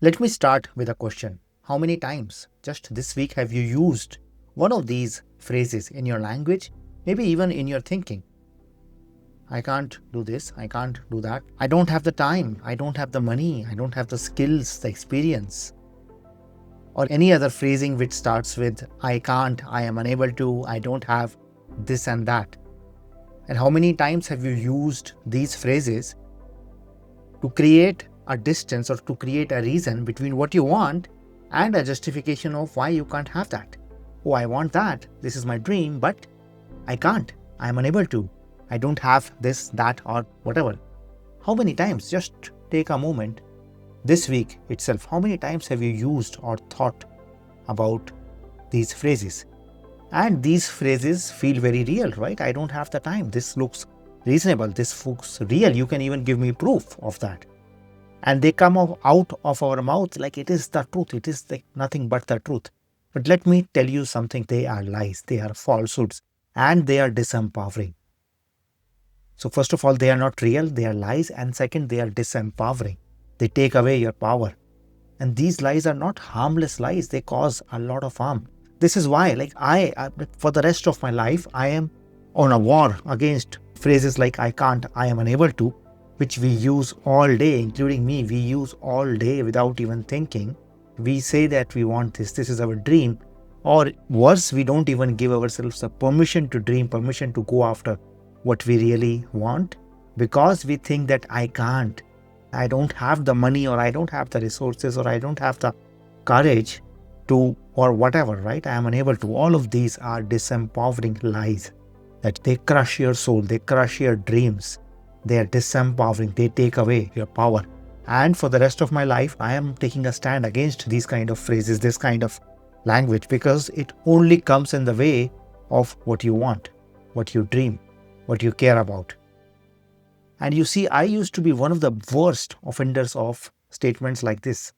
Let me start with a question. How many times just this week have you used one of these phrases in your language, maybe even in your thinking? I can't do this, I can't do that, I don't have the time, I don't have the money, I don't have the skills, the experience. Or any other phrasing which starts with I can't, I am unable to, I don't have this and that. And how many times have you used these phrases to create a distance or to create a reason between what you want and a justification of why you can't have that? Oh, I want that, this is my dream, but I can't, I am unable to, I don't have this, that, or whatever. How many times? Just take a moment. This week itself, how many times have you used or thought about these phrases? And these phrases feel very real, right? I don't have the time. This looks reasonable. This looks real. You can even give me proof of that. And they come out of our mouth like it is the truth. It is nothing but the truth. But let me tell you something. They are lies. They are falsehoods. And they are disempowering. So first of all, they are not real. They are lies. And second, they are disempowering. They take away your power. And these lies are not harmless lies. They cause a lot of harm. This is why, for the rest of my life, I am on a war against phrases like I can't, I am unable to, which we use all day, including me. We use all day without even thinking. We say that we want this. This is our dream. Or worse, we don't even give ourselves the permission to dream, permission to go after what we really want, because we think that I can't. I don't have the money, or I don't have the resources, or I don't have the courage to, or whatever, right? I am unable to. All of these are disempowering lies that they crush your soul, they crush your dreams. They are disempowering, they take away your power. And for the rest of my life, I am taking a stand against these kind of phrases, this kind of language, because it only comes in the way of what you want, what you dream, what you care about. And you see, I used to be one of the worst offenders of statements like this.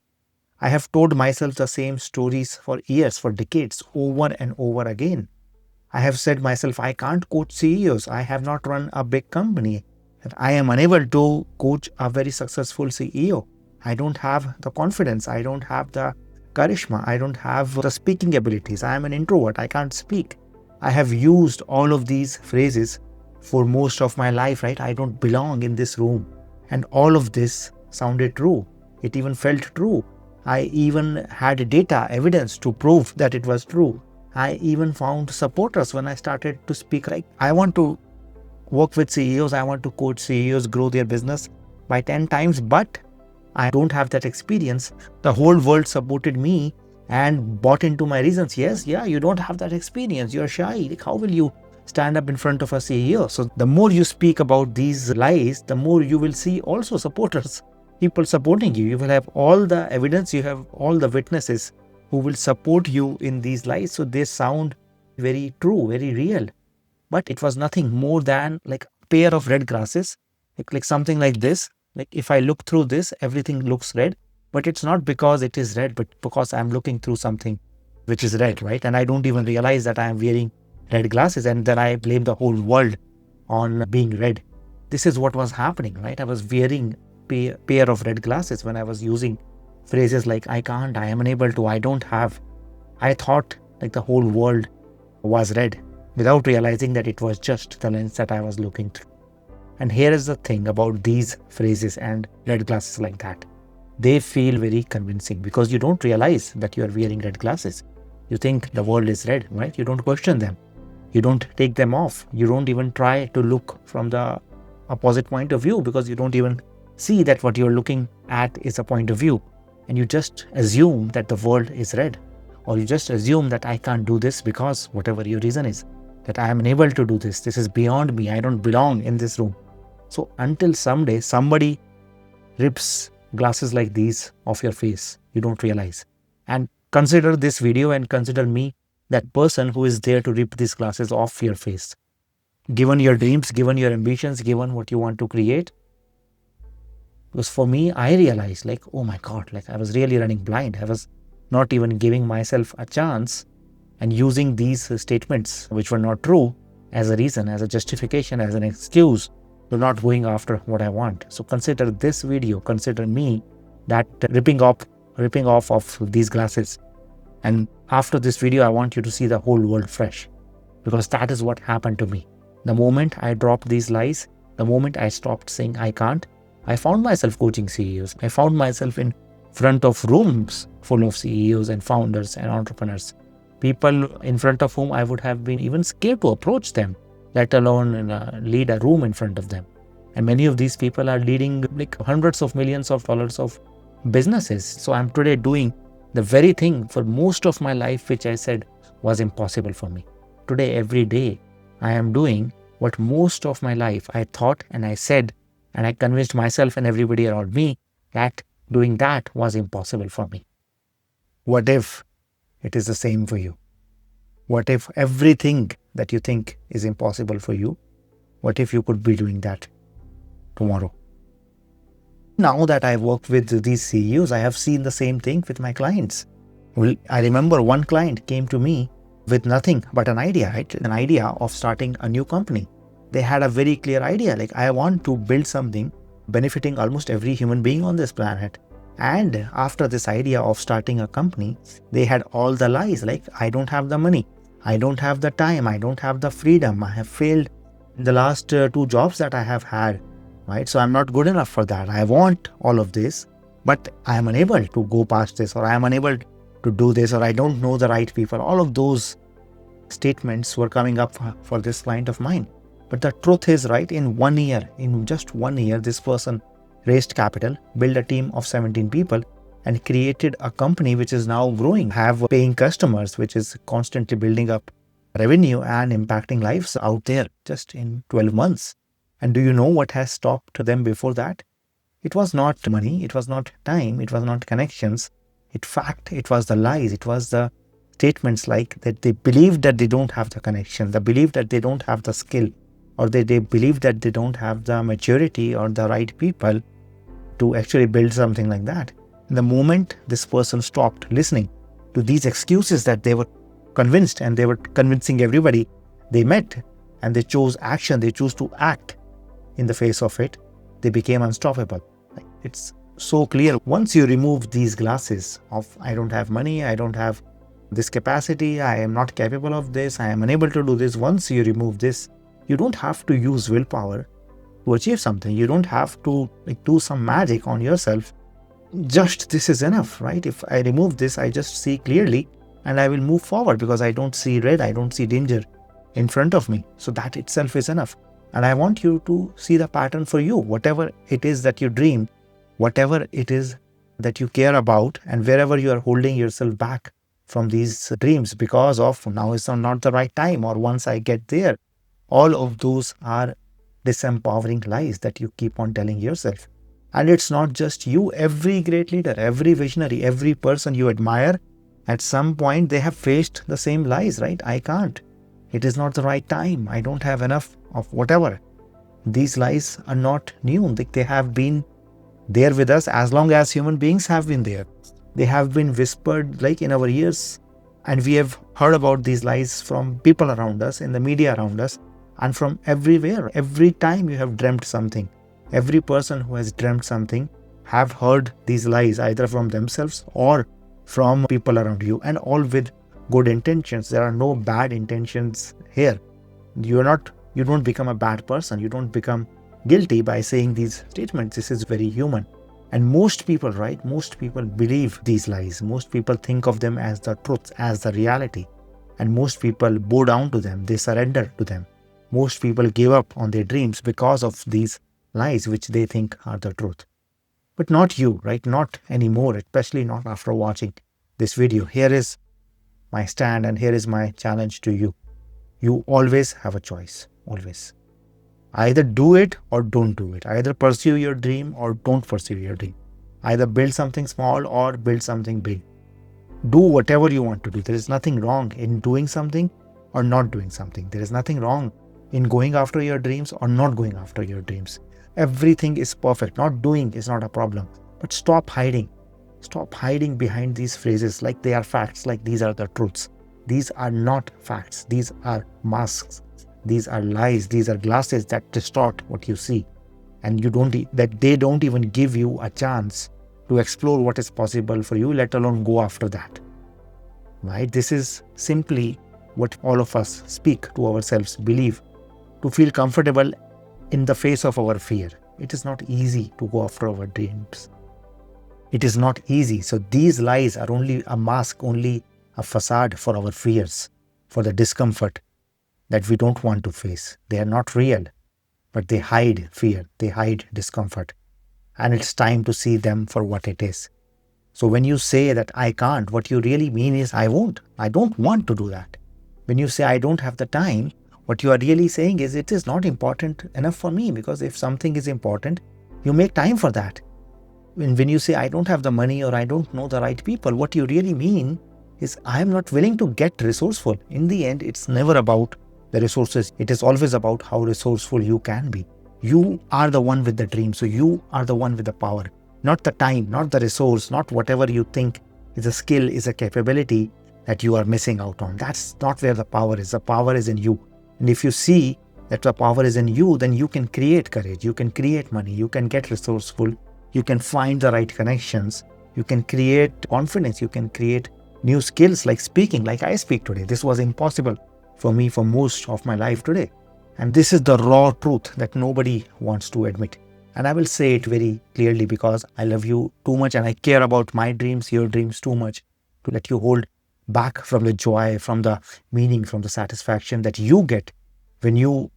I have told myself the same stories for years, for decades, over and over again. I have said myself, I can't coach CEOs. I have not run a big company. I am unable to coach a very successful CEO. I don't have the confidence. I don't have the charisma. I don't have the speaking abilities. I am an introvert. I can't speak. I have used all of these phrases for most of my life, right? I don't belong in this room. And all of this sounded true. It even felt true. I even had data, evidence to prove that it was true. I even found supporters when I started to speak. Like, I want to work with CEOs. I want to coach CEOs, grow their business by 10 times, but I don't have that experience. The whole world supported me and bought into my reasons. Yes, you don't have that experience. You're shy. Like, how will you stand up in front of a CEO? So the more you speak about these lies, the more you will see also supporters, people supporting you. You will have all the evidence, you have all the witnesses who will support you in these lies. So they sound very true, very real. But it was nothing more than like a pair of red glasses, like something like this. Like if I look through this, everything looks red, but it's not because it is red, but because I'm looking through something which is red, right? And I don't even realize that I am wearing red glasses, and then I blame the whole world on being red. This is what was happening, right? I was wearing a pair of red glasses when I was using phrases like I can't, I am unable to, I don't have. I thought like the whole world was red without realizing that it was just the lens that I was looking through. And here is the thing about these phrases and red glasses like that. They feel very convincing because you don't realize that you are wearing red glasses. You think the world is red, right? You don't question them. You don't take them off. You don't even try to look from the opposite point of view because you don't even see that what you're looking at is a point of view. And you just assume that the world is red. Or you just assume that I can't do this because whatever your reason is, that I am unable to do this. This is beyond me. I don't belong in this room. So until someday somebody rips glasses like these off your face, you don't realize. And consider this video and consider me that person who is there to rip these glasses off your face. Given your dreams, given your ambitions, given what you want to create. Because for me, I realized like, oh my God, like I was really running blind. I was not even giving myself a chance and using these statements, which were not true, as a reason, as a justification, as an excuse to not going after what I want. So consider this video, consider me that ripping off ripping off of these glasses. And after this video, I want you to see the whole world fresh, because that is what happened to me. The moment I dropped these lies, the moment I stopped saying I can't, I found myself coaching CEOs. I found myself in front of rooms full of CEOs and founders and entrepreneurs. People in front of whom I would have been even scared to approach them, let alone lead a room in front of them. And many of these people are leading like hundreds of millions of dollars of businesses. So I'm today doing the very thing for most of my life which I said was impossible for me. Today, every day, I am doing what most of my life I thought and I said, and I convinced myself and everybody around me that doing that was impossible for me. What if it is the same for you? What if everything that you think is impossible for you, what if you could be doing that tomorrow? Now that I've worked with these CEOs, I have seen the same thing with my clients. Well, I remember one client came to me with nothing but an idea, right? An idea of starting a new company. They had a very clear idea, like I want to build something benefiting almost every human being on this planet. And after this idea of starting a company, they had all the lies, like I don't have the money, I don't have the time, I don't have the freedom, I have failed in the last 2 jobs that I have had, right? So I'm not good enough for that. I want all of this, but I am unable to go past this, or I am unable to do this, or I don't know the right people. All of those statements were coming up for this client of mine. But the truth is, right, in just 1 year, this person raised capital, built a team of 17 people, and created a company which is now growing, have paying customers, which is constantly building up revenue and impacting lives out there just in 12 months. And do you know what has stopped them before that? It was not money, it was not time, it was not connections. In fact, it was the lies, it was the statements like that they believe that they don't have the connection, they believe that they don't have the skill, or they believe that they don't have the maturity or the right people to actually build something like that. And the moment this person stopped listening to these excuses that they were convinced and they were convincing everybody they met, and they chose action, they chose to act in the face of it, they became unstoppable. It's so clear. Once you remove these glasses of I don't have money, I don't have this capacity, I am not capable of this, I am unable to do this. Once you remove this, you don't have to use willpower to achieve something. You don't have to do some magic on yourself. Just this is enough, right? If I remove this, I just see clearly and I will move forward because I don't see red, I don't see danger in front of me. So that itself is enough. And I want you to see the pattern for you. Whatever it is that you dream, whatever it is that you care about, and wherever you are holding yourself back from these dreams because of now is not the right time, or once I get there, all of those are disempowering lies that you keep on telling yourself. And it's not just you. Every great leader, every visionary, every person you admire, at some point they have faced the same lies, right? I can't. It is not the right time. I don't have enough of whatever. These lies are not new. They have been there with us as long as human beings have been there. They have been whispered like in our ears. And we have heard about these lies from people around us, in the media around us, and from everywhere. Every time you have dreamt something, every person who has dreamt something have heard these lies either from themselves or from people around you, and all with good intentions. There are no bad intentions here. You don't become a bad person. You don't become guilty by saying these statements. This is very human. And most people, right? Most people believe these lies. Most people think of them as the truth, as the reality. And most people bow down to them. They surrender to them. Most people give up on their dreams because of these lies, which they think are the truth. But not you, right? Not anymore, especially not after watching this video. Here is my stand and here is my challenge to you. You always have a choice, always. Either do it or don't do it. Either pursue your dream or don't pursue your dream. Either build something small or build something big. Do whatever you want to do. There is nothing wrong in doing something or not doing something. There is nothing wrong in going after your dreams or not going after your dreams. Everything is perfect. Not doing is not a problem. But stop hiding. Stop hiding behind these phrases like they are facts, like these are the truths. These are not facts. These are masks. These are lies. These are glasses that distort what you see. And they don't even give you a chance to explore what is possible for you, let alone go after that. Right? This is simply what all of us speak to ourselves, believe, to feel comfortable in the face of our fear. It is not easy to go after our dreams. It is not easy. So these lies are only a mask, only a facade for our fears, for the discomfort that we don't want to face. They are not real, but they hide fear, they hide discomfort. And it's time to see them for what it is. So when you say that I can't, what you really mean is I won't. I don't want to do that. When you say I don't have the time, what you are really saying is it is not important enough for me, because if something is important, you make time for that. When you say I don't have the money or I don't know the right people, what you really mean is I am not willing to get resourceful. In the end, it's never about the resources. It is always about how resourceful you can be. You are the one with the dream. So you are the one with the power, not the time, not the resource, not whatever you think is a skill, is a capability that you are missing out on. That's not where the power is. The power is in you. And if you see that the power is in you, then you can create courage, you can create money, you can get resourceful, you can find the right connections, you can create confidence, you can create new skills like speaking, like I speak today. This was impossible for me for most of my life today. And this is the raw truth that nobody wants to admit. And I will say it very clearly because I love you too much and I care about my dreams, your dreams too much to let you hold back from the joy, from the meaning, from the satisfaction that you get when you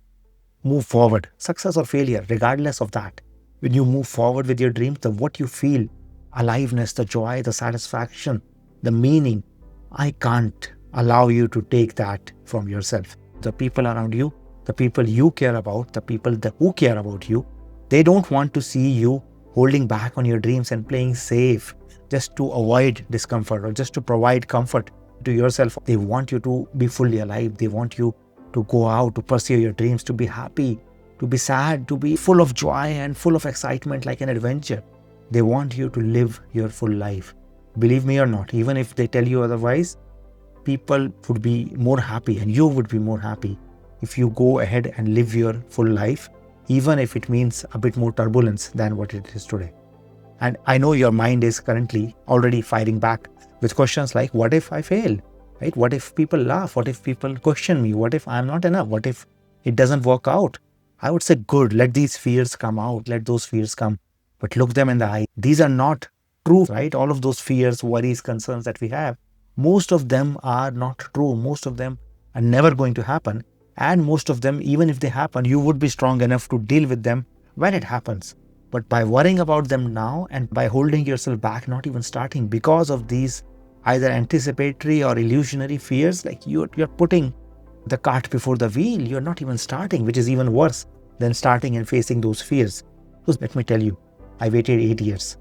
move forward, success or failure, regardless of that. When you move forward with your dreams, what you feel, aliveness, the joy, the satisfaction, the meaning, I can't allow you to take that from yourself. The people around you, the people you care about, the people who care about you, they don't want to see you holding back on your dreams and playing safe just to avoid discomfort or just to provide comfort to yourself. They want you to be fully alive. They want you to go out, to pursue your dreams, to be happy, to be sad, to be full of joy and full of excitement like an adventure. They want you to live your full life. Believe me or not, even if they tell you otherwise, people would be more happy and you would be more happy if you go ahead and live your full life, even if it means a bit more turbulence than what it is today. And I know your mind is currently already firing back with questions like, what if I fail? Right? What if people laugh? What if people question me? What if I'm not enough? What if it doesn't work out? I would say, good, let these fears come out. Let those fears come, but look them in the eye. These are not true, right? All of those fears, worries, concerns that we have, most of them are not true. Most of them are never going to happen. And most of them, even if they happen, you would be strong enough to deal with them when it happens. But by worrying about them now and by holding yourself back, not even starting because of these either anticipatory or illusionary fears, like you're putting the cart before the wheel. You're not even starting, which is even worse than starting and facing those fears. So let me tell you, I waited 8 years.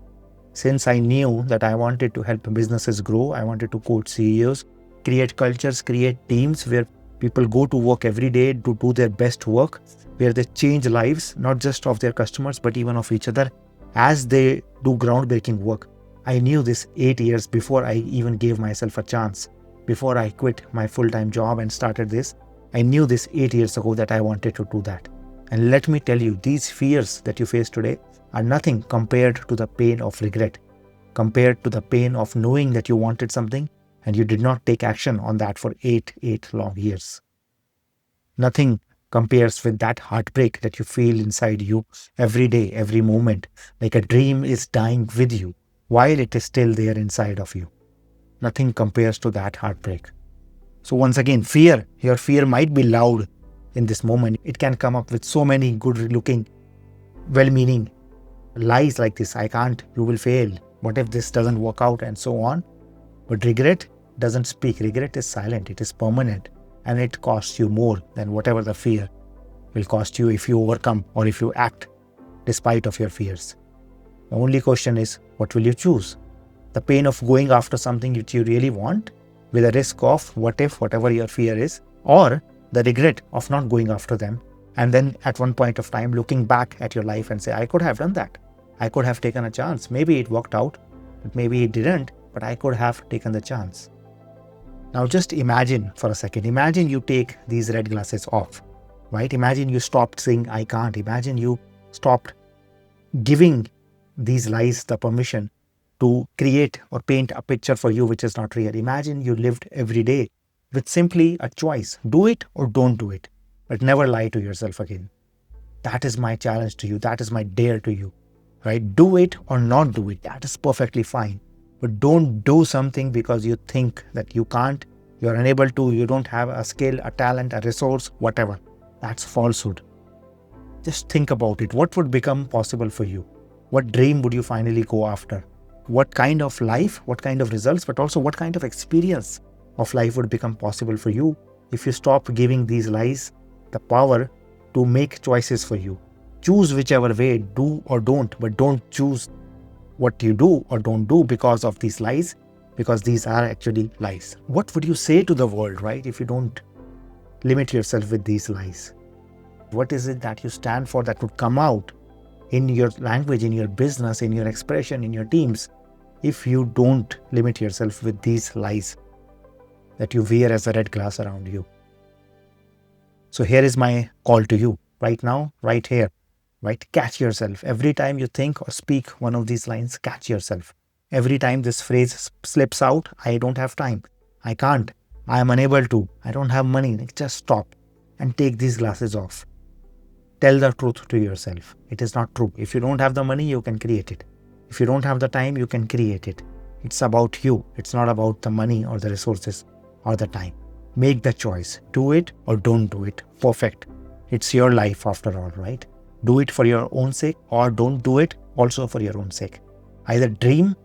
Since I knew that I wanted to help businesses grow, I wanted to coach CEOs, create cultures, create teams where people go to work every day to do their best work, where they change lives, not just of their customers, but even of each other as they do groundbreaking work. I knew this 8 years before I even gave myself a chance. Before I quit my full-time job and started this, I knew this 8 years ago that I wanted to do that. And let me tell you, these fears that you face today are nothing compared to the pain of regret, compared to the pain of knowing that you wanted something and you did not take action on that for eight long years. Nothing compares with that heartbreak that you feel inside you every day, every moment, like a dream is dying with you while it is still there inside of you. Nothing compares to that heartbreak. So once again, fear, your fear might be loud in this moment. It can come up with so many good-looking, well-meaning lies like this. I can't, you will fail. What if this doesn't work out, and so on. But regret doesn't speak. Regret is silent. It is permanent. And it costs you more than whatever the fear will cost you if you overcome or if you act despite of your fears. The only question is, what will you choose? The pain of going after something that you really want with a risk of what if, whatever your fear is, or the regret of not going after them. And then at one point of time, looking back at your life and say, I could have done that. I could have taken a chance. Maybe it worked out, but maybe it didn't, but I could have taken the chance. Now just imagine for a second. Imagine you take these red glasses off, right? Imagine you stopped saying, I can't. Imagine you stopped giving these lies the permission to create or paint a picture for you which is not real. Imagine you lived every day with simply a choice. Do it or don't do it, but never lie to yourself again. That is my challenge to you. That is my dare to you, right? Do it or not do it. That is perfectly fine. But don't do something because you think that you can't, you're unable to, you don't have a skill, a talent, a resource, whatever. That's falsehood. Just think about it. What would become possible for you? What dream would you finally go after? What kind of life, what kind of results, but also what kind of experience of life would become possible for you if you stop giving these lies the power to make choices for you. Choose whichever way, do or don't, but don't choose what you do or don't do because of these lies, because these are actually lies. What would you say to the world, right, if you don't limit yourself with these lies? What is it that you stand for that would come out in your language, in your business, in your expression, in your teams, if you don't limit yourself with these lies that you wear as a red glass around you? So here is my call to you right now, right here, right? Catch yourself. Every time you think or speak one of these lines, catch yourself. Every time this phrase slips out, I don't have time, I can't, I am unable to, I don't have money, just stop and take these glasses off. Tell the truth to yourself. It is not true. If you don't have the money, you can create it. If you don't have the time, you can create it. It's about you. It's not about the money or the resources or the time. Make the choice. Do it or don't do it. Perfect. It's your life after all, right? Do it for your own sake or don't do it also for your own sake. Either dream,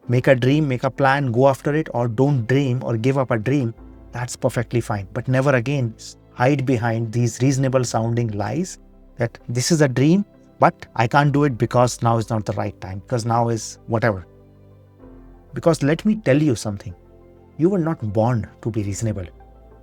make a plan, go after it, or don't dream or give up a dream. That's perfectly fine. But never again hide behind these reasonable sounding lies that this is a dream, but I can't do it because now is not the right time, because now is whatever. Because let me tell you something. You were not born to be reasonable.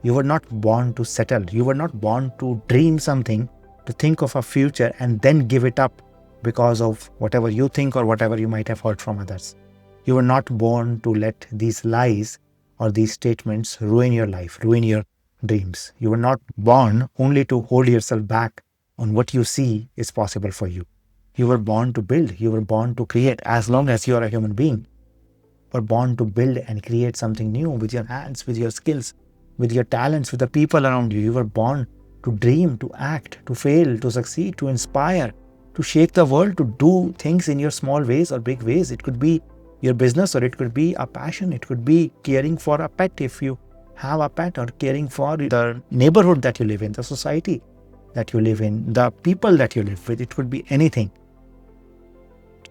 You were not born to settle. You were not born to dream something, to think of a future and then give it up because of whatever you think or whatever you might have heard from others. You were not born to let these lies or these statements ruin your life, ruin your dreams. You were not born only to hold yourself back on what you see is possible for you. You were born to build. You were born to create. As long as you are a human being, you were born to build and create something new with your hands, with your skills, with your talents, with the people around you. You were born to dream, to act, to fail, to succeed, to inspire, to shake the world, to do things in your small ways or big ways. It could be your business, or it could be a passion. It could be caring for a pet if you have a pet, or caring for the neighborhood that you live in, the society that you live in, the people that you live with. It could be anything.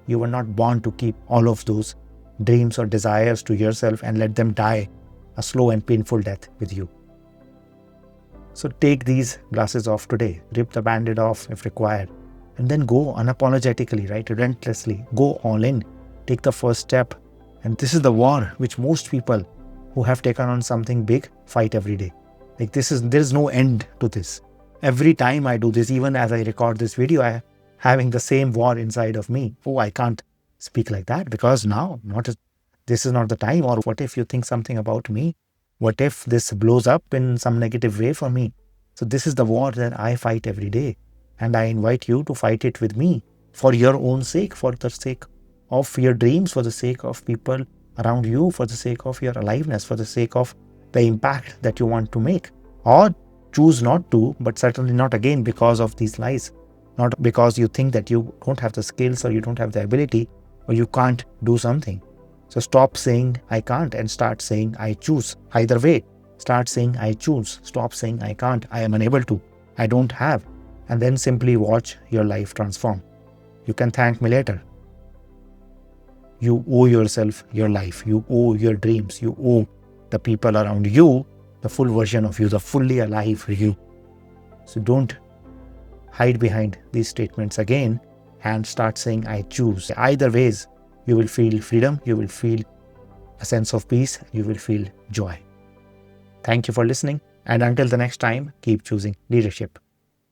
You were not born to keep all of those dreams or desires to yourself and let them die a slow and painful death with you. So take these glasses off today, rip the band-aid off if required, and then go unapologetically, right? Relentlessly, go all in, take the first step. And this is the war which most people who have taken on something big fight every day. Like there is no end to this. Every time I do this, even as I record this video, I am having the same war inside of me. Oh, I can't speak like that because now this is not the time. Or what if you think something about me? What if this blows up in some negative way for me? So this is the war that I fight every day. And I invite you to fight it with me for your own sake, for the sake of your dreams, for the sake of people around you, for the sake of your aliveness, for the sake of the impact that you want to make. Or choose not to, but certainly not again because of these lies. Not because you think that you don't have the skills or you don't have the ability or you can't do something. So stop saying I can't and start saying I choose. Either way, start saying I choose. Stop saying I can't, I am unable to, I don't have. And then simply watch your life transform. You can thank me later. You owe yourself your life. You owe your dreams. You owe the people around you the full version of you, the fully alive you. So don't hide behind these statements again and start saying I choose. Either ways, you will feel freedom, you will feel a sense of peace, you will feel joy. Thank you for listening, and until the next time, keep choosing leadership.